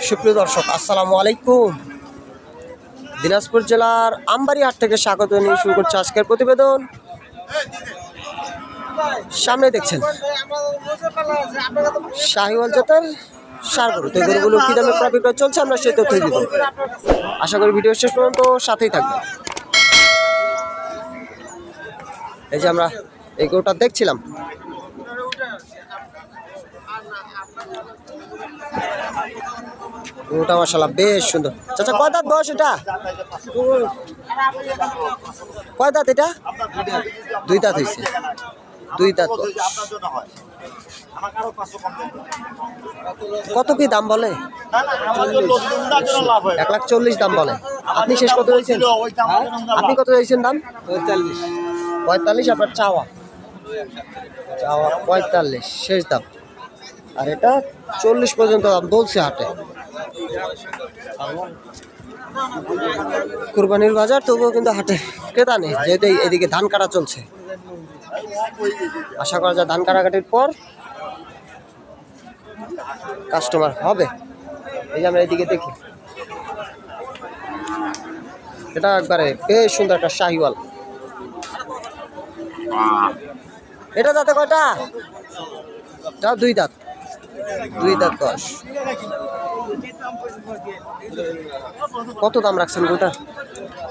সুপ্রিয় দর্শক, আসসালামু আলাইকুম। দিনাজপুর জেলার আমবাড়ি হাট থেকে স্বাগত নিয়ে শুরু করছে আজকের প্রতিবেদন। সামনে দেখছেন শাহিওয়াল জাতের ষাঁড় গরু। তো গরুগুলো কি দামে ক্রয় বিক্রয় চলছে আমরা সেই তথ্য দিব। আশা করি ভিডিও শেষ পর্যন্ত সাথেই থাকবে। এই যে আমরা এই গরুটা দেখছিলাম, গরুটা মাশাআল্লাহ বেশ সুন্দর। চাচা কয় দাঁত বয়স এটা? কয় দাঁত এটা? দুই দাঁত হয়েছে। দুই দাঁত। কত কি দাম বলে? 1,40,000 দাম বলে। আপনি শেষ কত হয়েছেন? আপনি কত হয়েছেন দাম? 45। আপনার চাওয়া 45 শেষ দাম। আর এটা 40 পর্যন্ত দাম বলছে হাটে। কুরবানির বাজার, তবুও কিন্তু হাটে ক্রেতা নেই, যেহেতু এদিকে ধান কাটা চলছে। আশা করা যায় ধান কাটাকাটির পর কাস্টমার হবে। এই যে আমরা এদিকে দেখি, এটা একবারে বেশ সুন্দর একটা শাহিওয়াল। এটা দাঁতে কয়টা? তাও দুই দাঁত। দুই দাঁত 10। কত দাম রাখছেন গোটার?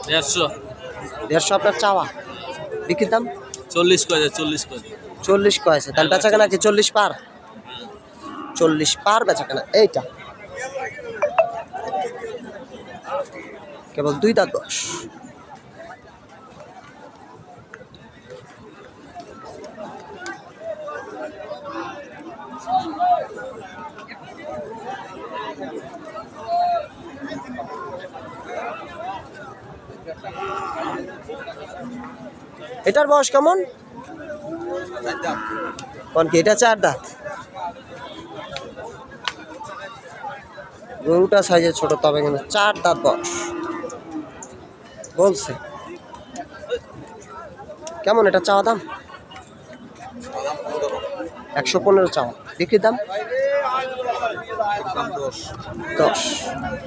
150 আপনার চাওয়া। বিক্রির দাম 40 কয়েছে। তাহলে বেচা কেনা কি 40 পার? 40 পার বেচা কেনা। এইটা কেবল দুই দাঁত 10। এটার বয়স কেমন? কোন কি এটা 4 দাঁত? গরুটা সাইজে ছোট, তবে কিন্তু 4 দাঁত বয়স বলছে। কেমন এটা চাওয়া দাম? 115 চাওয়া। বিক্রির দাম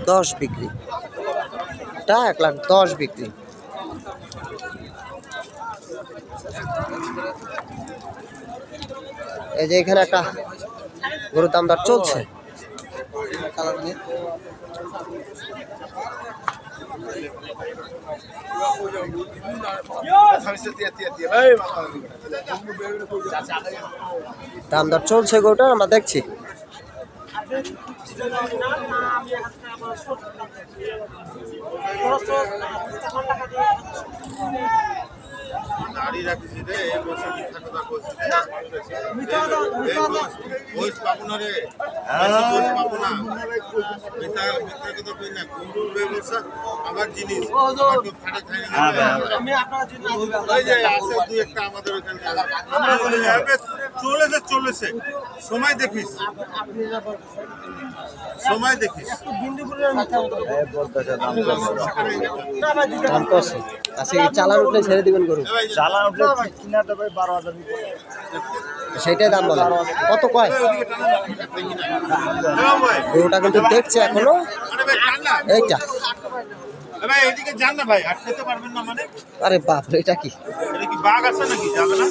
10 বিক্রি। এটা 1,10,000 বিক্রি। এই যে এখানে একটা গরুর দাম দর চলছে। দাম দর চলছে গরুটার, আমরা দেখছি। চলেছে সময় দেখিস, সময় দেখিস। চালান উঠলে ছেড়ে দিবেন গরু। চালান উঠলে কিনা দেবে 12,000। সেইটাই দাম বলে। কত কয়? গরুটা কিন্তু দেখছে এখনো। এইটা ভাই এদিকে যান না ভাই, আটকাতে পারবেন না মানে? আরে বাপ রে, এটা কি? এটা কি বাঘ আছে নাকি? যাবে না।